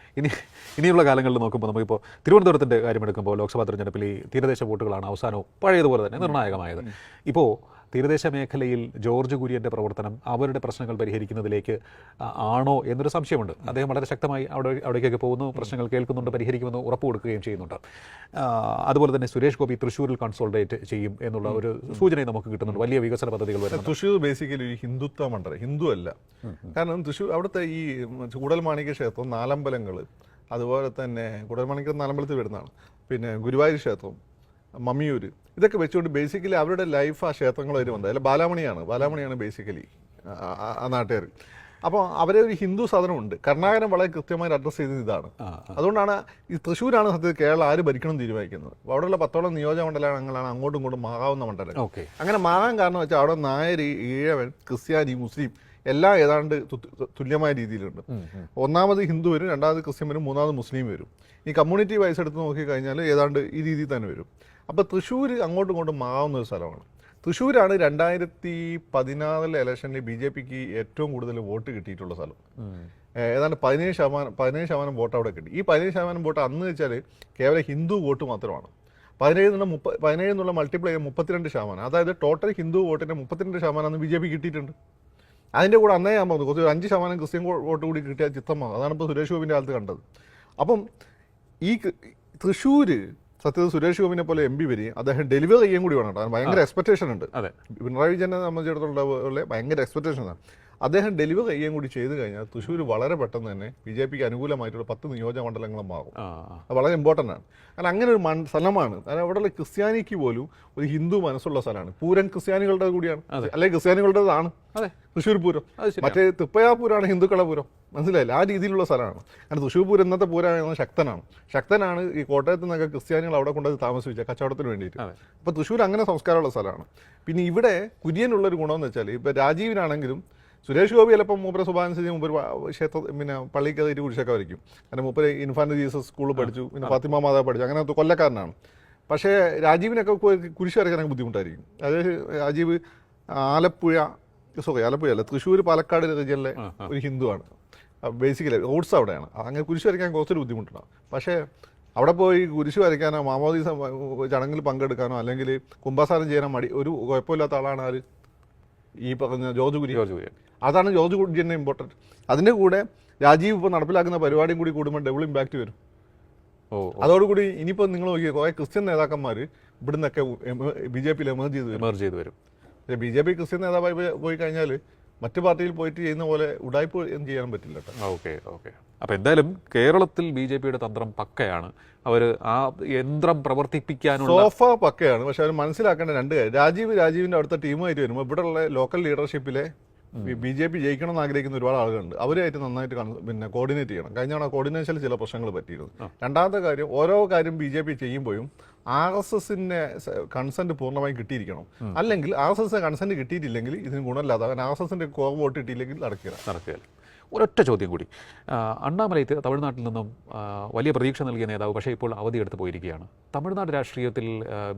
A: ഇനിയുള്ള കാലങ്ങളിൽ നോക്കുമ്പോൾ നമുക്കിപ്പോൾ തിരുവനന്തപുരത്തിൻ്റെ കാര്യമെടുക്കുമ്പോൾ ലോക്സഭാ തെരഞ്ഞെടുപ്പിൽ ഈ തീരദേശ വോട്ടുകളാണ് അവസാനവും പഴയതുപോലെ തന്നെ നിർണായകമായത്. ഇപ്പോൾ തീരദേശ മേഖലയിൽ ജോർജ് കുര്യൻ്റെ പ്രവർത്തനം അവരുടെ പ്രശ്നങ്ങൾ പരിഹരിക്കുന്നതിലേക്ക് ആണോ എന്നൊരു സംശയമുണ്ട്. അദ്ദേഹം വളരെ ശക്തമായി അവിടേക്കൊക്കെ പോകുന്നു, പ്രശ്നങ്ങൾ കേൾക്കുന്നുണ്ട്, പരിഹരിക്കുമെന്ന് ഉറപ്പ് കൊടുക്കുകയും ചെയ്യുന്നുണ്ട്. അതുപോലെ തന്നെ സുരേഷ് ഗോപി തൃശ്ശൂരിൽ കൺസോൾട്ടേറ്റ് ചെയ്യും എന്നുള്ള ഒരു സൂചനയും നമുക്ക് കിട്ടുന്നുണ്ട്. വലിയ വികസന പദ്ധതികൾ വരുന്നത്.
B: തൃശ്ശൂർ ബേസിക്കലി ഒരു ഹിന്ദുത്വ മണ്ഡലം, ഹിന്ദു അല്ല. കാരണം തൃശ്ശൂർ അവിടുത്തെ ഈ കൂടൽമാണിക്യ ക്ഷേത്രം, നാലമ്പലങ്ങൾ, അതുപോലെ തന്നെ കൂടൽമാണിക്യം നാലമ്പലത്തിൽ വരുന്നതാണ്, പിന്നെ ഗുരുവായൂർ ക്ഷേത്രം, മമ്മിയൂർ, ഇതൊക്കെ വെച്ചുകൊണ്ട് ബേസിക്കലി അവരുടെ ലൈഫ് ആ ക്ഷേത്രങ്ങളായിട്ട് വന്നത്. അല്ല, ബാലാമണിയാണ് ബേസിക്കലി ആ നാട്ടുകാർ. അപ്പോൾ അവരെ ഒരു ഹിന്ദു സാധനമുണ്ട്. കർണാടകം വളരെ കൃത്യമായി അഡ്രസ്സ് ചെയ്തത് ഇതാണ്. അതുകൊണ്ടാണ് ഈ തൃശ്ശൂരാണ് സത്യത്തിൽ കേരളം ആര് ഭരിക്കണം തീരുമാനിക്കുന്നത്. അവിടെയുള്ള 10ഓളം നിയോജക മണ്ഡലങ്ങളാണ് അങ്ങോട്ടും ഇങ്ങോട്ടും മാറാവുന്ന മണ്ഡലം. അങ്ങനെ മാറാൻ കാരണം വെച്ചാൽ അവിടെ നായർ, ഈഴവൻ, ക്രിസ്ത്യാനി, മുസ്ലിം എല്ലാം ഏതാണ്ട് തുല്യമായ രീതിയിലുണ്ട്. ഒന്നാമത് ഹിന്ദു വരും, രണ്ടാമത് ക്രിസ്ത്യൻ വരും, മൂന്നാമത് മുസ്ലിം വരും. ഈ കമ്മ്യൂണിറ്റി വൈസ് എടുത്ത് നോക്കിക്കഴിഞ്ഞാൽ ഏതാണ്ട് ഈ രീതിയിൽ തന്നെ വരും. അപ്പോൾ തൃശ്ശൂർ അങ്ങോട്ടും ഇങ്ങോട്ടും മാറാവുന്ന ഒരു സ്ഥലമാണ്. തൃശ്ശൂരാണ് 2014 ഇലക്ഷനിൽ BJPക്ക് ഏറ്റവും കൂടുതൽ വോട്ട് കിട്ടിയിട്ടുള്ള സ്ഥലം. ഏതാണ്ട് 17% വോട്ട് അവിടെ കിട്ടി. ഈ 17% വോട്ട് അന്ന് വെച്ചാൽ കേവലം ഹിന്ദു വോട്ട് മാത്രമാണ്. 17 എന്നുള്ള മൾട്ടിപ്ലൈ 32%. അതായത് ടോട്ടൽ ഹിന്ദു വോട്ടിൻ്റെ 32% അന്ന് BJP കിട്ടിയിട്ടുണ്ട്. അതിൻ്റെ കൂടെ അന്നേ ഞാൻ പറഞ്ഞു കുറച്ച് 5% ക്രിസ്ത്യൻ വോട്ട് കൂടി കിട്ടിയ ചിത്രമാണ്. അതാണ് ഇപ്പോൾ സുരേഷ് ഗോപിൻ്റെ കാലത്ത് കണ്ടത്. അപ്പം ഈ തൃശ്ശൂർ സത്യത്തിൽ സുരേഷ് ഗോപിനെ പോലെ MP വരികയും അദ്ദേഹം ഡെലിവർ ചെയ്യാൻ കൂടി വേണം. കാരണം ഭയങ്കര എക്സ്പെക്ടേഷൻ ഉണ്ട്. പിണറായി വിജയനെ സംബന്ധിച്ചിടത്തോളം ഭയങ്കര എക്സ്പെക്ടേഷനാണ്. അദ്ദേഹം ഡെലിവർ ചെയ്യാൻ കൂടി ചെയ്തു കഴിഞ്ഞാൽ തൃശ്ശൂർ വളരെ പെട്ടെന്ന് തന്നെ BJPക്ക് അനുകൂലമായിട്ടുള്ള 10 നിയോജക മണ്ഡലങ്ങളും മാറും. അത് വളരെ ഇമ്പോർട്ടൻ്റ് ആണ്. കാരണം അങ്ങനെ ഒരു സ്ഥലമാണ്. കാരണം അവിടെയുള്ള ക്രിസ്ത്യാനിക്ക് പോലും ഒരു ഹിന്ദു മനസ്സുള്ള സ്ഥലമാണ്. പൂരം ക്രിസ്ത്യാനികളുടെ കൂടിയാണ്, അല്ലെങ്കിൽ ക്രിസ്ത്യാനികളുടേതാണ് തൃശ്ശൂർ പൂരം. മറ്റേ തൃപ്പയാപൂരാണ് ഹിന്ദുക്കളുടെ പൂരം. മനസ്സിലായില്ല? ആ രീതിയിലുള്ള സ്ഥലമാണ്. കാരണം തൃശ്ശൂർ പൂരം ഇന്നത്തെ പൂരം ശക്തനാണ്. ഈ കോട്ടയത്ത് നിന്നൊക്കെ ക്രിസ്ത്യാനികൾ അവിടെ കൊണ്ടുപോയി താമസിച്ച കച്ചവടത്തിന് വേണ്ടിയിട്ട്. അപ്പോൾ തൃശ്ശൂർ അങ്ങനെ സംസ്കാരമുള്ള സ്ഥലമാണ്. പിന്നെ ഇവിടെ കുര്യനുള്ളൊരു ഗുണമെന്ന് വെച്ചാൽ ഇപ്പോൾ രാജീവിനാണെങ്കിലും സുരേഷ് ഗോപി ചിലപ്പോൾ മൂപ്പരെ സ്വഭാവനുസരിച്ച് മൂപ്പര് പിന്നെ പള്ളിക്ക് കയറിയിട്ട് കുരിശൊക്കെ വരയ്ക്കും. കാരണം മൂപ്പര് ഇൻഫാന്റ് ജീസസ് സ്കൂളിൽ പഠിച്ചു, പിന്നെ ഫാത്തിമ മാതാവ് പഠിച്ചു, അങ്ങനെ കൊല്ലക്കാരനാണ്. പക്ഷേ രാജീവിനൊക്കെ കുരിശ് വരയ്ക്കാനൊക്കെ ബുദ്ധിമുട്ടായിരിക്കും. അതായത് രാജീവ് ആലപ്പുഴയല്ല, തൃശ്ശൂർ പാലക്കാട് റീജിയനിലെ ഒരു ഹിന്ദുവാണ്. ബേസിക്കലി റൂട്ട്സ് അവിടെയാണ്. അങ്ങനെ കുരിശ് വരയ്ക്കാൻ കുറച്ചൊരു ബുദ്ധിമുട്ടുണ്ടാകും. പക്ഷേ അവിടെ പോയി കുരിശ് വരയ്ക്കാനോ മാമോദീസ ചടങ്ങിൽ പങ്കെടുക്കാനോ അല്ലെങ്കിൽ കുംഭസാരം ചെയ്യാനോ ഒരു കുഴപ്പമില്ലാത്ത ആളാണ് ആര്, ഈ പറഞ്ഞ ജോർജ് കുര്യൻ. അതാണ് ജോർജ് കുര്യൻ്റെ ഇമ്പോർട്ടൻറ്റ്. അതിൻ്റെ കൂടെ രാജീവ് ഇപ്പോൾ നടപ്പിലാക്കുന്ന പരിപാടിയും കൂടി കൂടുമ്പോൾ ഡബിൾ ഇമ്പാക്റ്റ് വരും. അതോടുകൂടി ഇനിയിപ്പോൾ നിങ്ങൾ നോക്കിയാൽ കുറേ ക്രിസ്ത്യൻ നേതാക്കന്മാർ ഇവിടുന്നൊക്കെ BJPയിൽ എമർജ് ചെയ്ത് വരും. BJP ക്രിസ്ത്യൻ നേതാവായി പോയി കഴിഞ്ഞാൽ മറ്റു പാർട്ടിയിൽ പോയിട്ട് ചെയ്യുന്ന പോലെ ഉടായ്പ ചെയ്യാൻ പറ്റില്ല.
A: ഓക്കെ. അപ്പോൾ എന്തായാലും കേരളത്തിൽ BJPയുടെ തന്ത്രം പക്കയാണ്. അവർ ആ യന്ത്രം പ്രവർത്തിപ്പിക്കാനുള്ള
B: സോഫ പക്കയാണ്. പക്ഷെ അവർ മനസ്സിലാക്കേണ്ട രണ്ട് കാര്യം, രാജീവിൻ്റെ അടുത്ത ടീമായിട്ട് വരുമ്പോൾ ഇവിടെയുള്ള ലോക്കൽ ലീഡർഷിപ്പിലെ BJP ജയിക്കണം എന്ന് ആഗ്രഹിക്കുന്ന ഒരുപാട് ആളുകളുണ്ട്. അവരുമായിട്ട് നന്നായിട്ട് പിന്നെ കോർഡിനേറ്റ് ചെയ്യണം. കഴിഞ്ഞ കോർഡിനേഷനിൽ ചില പ്രശ്നങ്ങൾ പറ്റിയിരുന്നു. രണ്ടാമത്തെ കാര്യം, ഓരോ കാര്യം BJP ചെയ്യുമ്പോഴും RSSന്റെ കൺസെന്റ് പൂർണ്ണമായും കിട്ടിയിരിക്കണം. അല്ലെങ്കിൽ RSS കൺസെന്റ് കിട്ടിയിട്ടില്ലെങ്കിൽ ഇതിന് ഗുണമില്ലാതെ RSSന്റെ കോർ വോട്ട് കിട്ടിയില്ലെങ്കിൽ നടക്കില്ല.
A: ഒരൊറ്റ ചോദ്യം കൂടി. അണ്ണാമലൈ തമിഴ്നാട്ടിൽ നിന്നും വലിയ പ്രതീക്ഷ നൽകിയ നേതാവ്, പക്ഷേ ഇപ്പോൾ അവധിയെടുത്ത് പോയിരിക്കുകയാണ്. തമിഴ്നാട് രാഷ്ട്രീയത്തിൽ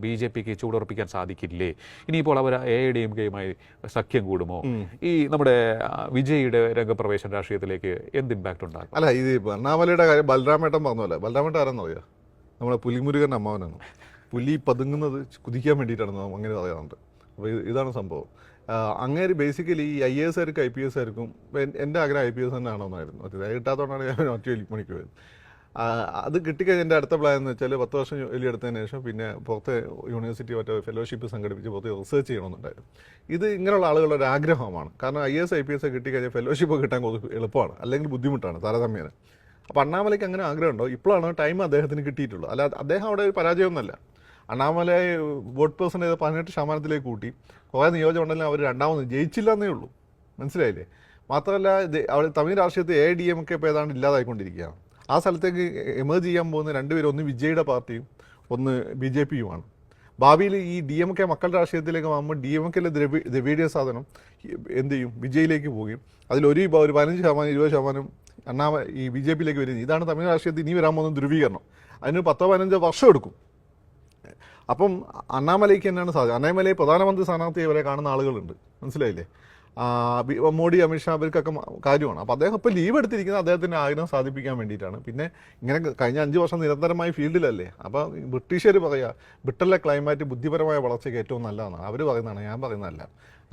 A: ബി ജെ പിക്ക് ചൂടുറപ്പിക്കാൻ സാധിക്കില്ലേ? ഇനിയിപ്പോൾ അവർ AIDMKയുമായി സഖ്യം കൂടുമോ? ഈ നമ്മുടെ വിജയിയുടെ രംഗപ്രവേശം രാഷ്ട്രീയത്തിലേക്ക് എന്ത് ഇമ്പാക്റ്റ് ഉണ്ടാകും?
B: അല്ല, ഇത് അണ്ണാമലയുടെ കാര്യം ബലരാമേട്ടൻ പറഞ്ഞല്ലേ. ബലരാമേട്ടൻ ആരെന്നറിയാം? നമ്മളെ പുലിമുരുകൻ്റെ അമ്മാവനാണ്. പുലി പതുങ്ങുന്നത് കുതിക്കാൻ വേണ്ടിയിട്ടാണ് അങ്ങനെ പറയാറുണ്ട്. അപ്പോൾ ഇതാണ് സംഭവം. അങ്ങേര് ബേസിക്കലി ഈ IAS ആർക്കും IPS ആർക്കും എൻ്റെ ആഗ്രഹം IPS തന്നെ ആണോന്നായിരുന്നു. അത് കിട്ടാത്തതുകൊണ്ടാണ് ഞാൻ ഒറ്റ മണിക്ക് പോയത്. അത് കിട്ടിക്കഴിഞ്ഞാൽ എൻ്റെ അടുത്ത പ്ലാൻ എന്ന് വെച്ചാൽ 10 വർഷം ജോലി എടുത്തതിന് ശേഷം പിന്നെ പുറത്തെ യൂണിവേഴ്സിറ്റി മറ്റേ ഫെലോഷിപ്പ് സംഘടിപ്പിച്ച് പുറത്ത് റിസർച്ച് ചെയ്യണമെന്നുണ്ടായിരുന്നു. ഇത് ഇങ്ങനെയുള്ള ആളുകളുടെ ഒരു ആഗ്രഹമാണ്. കാരണം IAS IPS കിട്ടിക്കഴിഞ്ഞാൽ ഫെലോഷിപ്പ് കിട്ടാൻ കുറച്ച് എളുപ്പമാണ്, അല്ലെങ്കിൽ ബുദ്ധിമുട്ടാണ് താരതമ്യേന. അപ്പോൾ അണ്ണാമലയ്ക്ക് അങ്ങനെ ആഗ്രഹമുണ്ടോ? ഇപ്പോഴാണ് ടൈം അദ്ദേഹത്തിന് കിട്ടിയിട്ടുള്ളൂ. അല്ല, അദ്ദേഹം അവിടെ ഒരു പരാജയമൊന്നുമല്ല. അണ്ണാമല വോട്ട് പെർസെൻറ്റേജ് 18% കൂട്ടി. കുറേ നിയോജകമണ്ഡലം അവർ രണ്ടാമത് ജയിച്ചില്ല എന്നേ ഉള്ളൂ. മനസ്സിലായില്ലേ? മാത്രമല്ല, അവർ തമിഴ് രാഷ്ട്രീയത്തിൽ AIDMK ഇപ്പോൾ ഏതാണ്ട് ഇല്ലാതായിക്കൊണ്ടിരിക്കുകയാണ്. ആ സ്ഥലത്തേക്ക് എമേർജ് ചെയ്യാൻ പോകുന്ന രണ്ടുപേരും, ഒന്ന് വിജയുടെ പാർട്ടിയും ഒന്ന് BJPയുമാണ്. ഭാവിയിൽ ഈ DMK മക്കളുടെ രാഷ്ട്രീയത്തിലേക്ക് ആകുമ്പോൾ DMKയിലെ ദ്രവീഡിയ സാധനം എന്ത് ചെയ്യും? വിജയിലേക്ക് പോവുകയും അതിലൊരു 15% 20% ഈ BJPയിലേക്ക് വരും. ഇതാണ് തമിഴ് രാഷ്ട്രീയത്തിൽ ഇനി വരാൻ പോകുന്ന ധ്രുവീകരണം. അതിന് 10-15 വർഷം എടുക്കും. അപ്പം അണ്ണാമലയ്ക്ക് തന്നെയാണ് സാധ്യത. അണ്ണാമലയെ പ്രധാനമന്ത്രി സ്ഥാനാർത്ഥിയെ വരെ കാണുന്ന ആളുകളുണ്ട്. മനസ്സിലായില്ലേ? മോഡി, അമിത്ഷാ അവർക്കൊക്കെ കാര്യമാണ്. അപ്പോൾ അദ്ദേഹം ഇപ്പോൾ ലീവ് എടുത്തിരിക്കുന്നത് അദ്ദേഹത്തിൻ്റെ ആഗ്രഹം സാധിപ്പിക്കാൻ വേണ്ടിയിട്ടാണ്. പിന്നെ ഇങ്ങനെ കഴിഞ്ഞ 5 വർഷം നിരന്തരമായി ഫീൽഡിലല്ലേ. അപ്പോൾ ബ്രിട്ടീഷുകാർ പറയുക ബ്രിട്ടനിലെ ക്ലൈമാറ്റ് ബുദ്ധിപരമായ വളർച്ചയ്ക്ക് ഏറ്റവും നല്ലതാണ്. അവർ പറയുന്നതാണ്, ഞാൻ പറയുന്നതല്ല.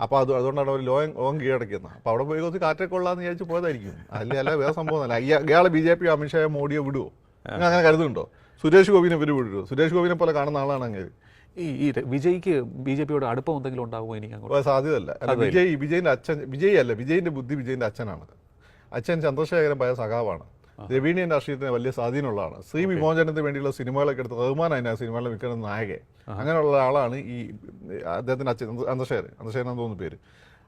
B: അപ്പോൾ അതുകൊണ്ടാണ് അവർ ലോകം കീഴടക്കുന്നത്. അപ്പോൾ അവിടെ പോയി കുറച്ച് കാറ്റൊക്കെ കൊള്ളാമെന്ന് വിചാരിച്ച് പോയതായിരിക്കും. അല്ല വേറെ സംഭവമല്ല. ഇയാളെ BJP അമിത്ഷായോ മോഡിയോ വിടുമോ? അങ്ങനെ കരുതുന്നുണ്ടോ? സുരേഷ് ഗോപിനെ ഇവർ വിടുമോ? സുരേഷ് ഗോപിനെ പോലെ കാണുന്ന ആളാണ് അങ്ങനെ.
A: ഈ വിജയ്ക്ക് BJPയോട് അടുപ്പം എന്തെങ്കിലും ഉണ്ടാകുമോ? ഇനി അങ്ങോട്ട്
B: സാധ്യതയല്ല. വിജയിൻ്റെ അച്ഛൻ വിജയിൻ്റെ ബുദ്ധി വിജയിൻ്റെ അച്ഛനാണ്. അച്ഛൻ ചന്ദ്രശേഖരൻ പഴയ സഖാവാണ്. ദ്രവീഡിയൻ രാഷ്ട്രീയത്തിന് വലിയ സ്വാധീനമുള്ളതാണ്. സ്ത്രീ വിമോചനത്തിന് വേണ്ടിയുള്ള സിനിമകളൊക്കെ എടുത്ത് റഹ്മാൻ അതിനാ സിനിമകളിൽ മിക്കുന്ന നായകൻ. അങ്ങനെയുള്ള ആളാണ് ഈ അദ്ദേഹത്തിൻ്റെ അച്ഛൻ ചന്ദ്രശേഖരൻ എന്ന് തോന്നുന്ന പേര്.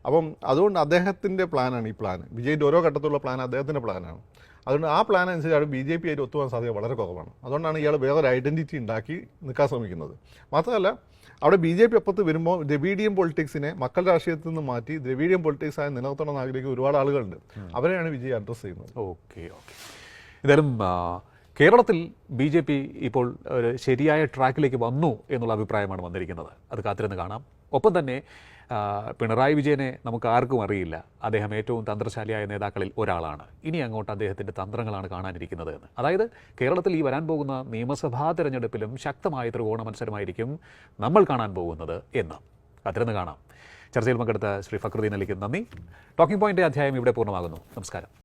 B: അപ്പം അതുകൊണ്ട് അദ്ദേഹത്തിൻ്റെ പ്ലാനാണ് ഈ പ്ലാൻ. വിജയിൻ്റെ ഓരോ ഘട്ടത്തിലുള്ള പ്ലാൻ അദ്ദേഹത്തിൻ്റെ പ്ലാനാണ്. അതുകൊണ്ട് ആ പ്ലാൻ അനുസരിച്ച് BJP ആയിട്ട് ഒത്തുപോകാൻ സാധ്യത വളരെ കുറവാണ്. അതുകൊണ്ടാണ് ഇയാൾ വേറൊരു ഐഡൻറ്റിറ്റി ഉണ്ടാക്കി നിൽക്കാൻ ശ്രമിക്കുന്നത്. മാത്രമല്ല, അവിടെ BJP അപ്പുറത്ത് വരുമ്പോൾ ദ്രവീഡിയൻ പൊളിറ്റിക്സിനെ മക്കൾ രാഷ്ട്രീയത്തിൽ നിന്ന് മാറ്റി ദ്രവീഡിയൻ പൊളിറ്റിക്സ് ആയി നിലനിർത്തണമെന്ന് ആഗ്രഹിക്കുന്ന ഒരുപാട് ആളുകളുണ്ട്. അവരെയാണ് വിജയ് അഡ്രസ്സ് ചെയ്യുന്നത്.
A: ഓക്കെ. എന്തായാലും കേരളത്തിൽ BJP ഇപ്പോൾ ഒരു ശരിയായ ട്രാക്കിലേക്ക് വന്നു എന്നുള്ള അഭിപ്രായമാണ് വന്നിരിക്കുന്നത്. അത് കാത്തിരുന്ന് കാണാം. ഒപ്പം തന്നെ പിണറായി വിജയനെ നമുക്ക് ആർക്കും അറിയില്ല. അദ്ദേഹം ഏറ്റവും തന്ത്രശാലിയായ നേതാക്കളിൽ ഒരാളാണ്. ഇനി അങ്ങോട്ട് അദ്ദേഹത്തിൻ്റെ തന്ത്രങ്ങളാണ് കാണാനിരിക്കുന്നത് എന്ന്. അതായത് കേരളത്തിൽ ഈ വരാൻ പോകുന്ന നിയമസഭാ തെരഞ്ഞെടുപ്പിലും ശക്തമായ ത്രികോണ മത്സരമായിരിക്കും നമ്മൾ കാണാൻ പോകുന്നത് എന്ന് കാത്തിരുന്ന് കാണാം. ചർച്ചയിൽ പങ്കെടുത്ത ശ്രീ ഫക്രുദ്ദീൻ അലിക്ക് നന്ദി. ടോക്കിംഗ് പോയിന്റ് അധ്യായം ഇവിടെ പൂർണ്ണമാകുന്നു. നമസ്കാരം.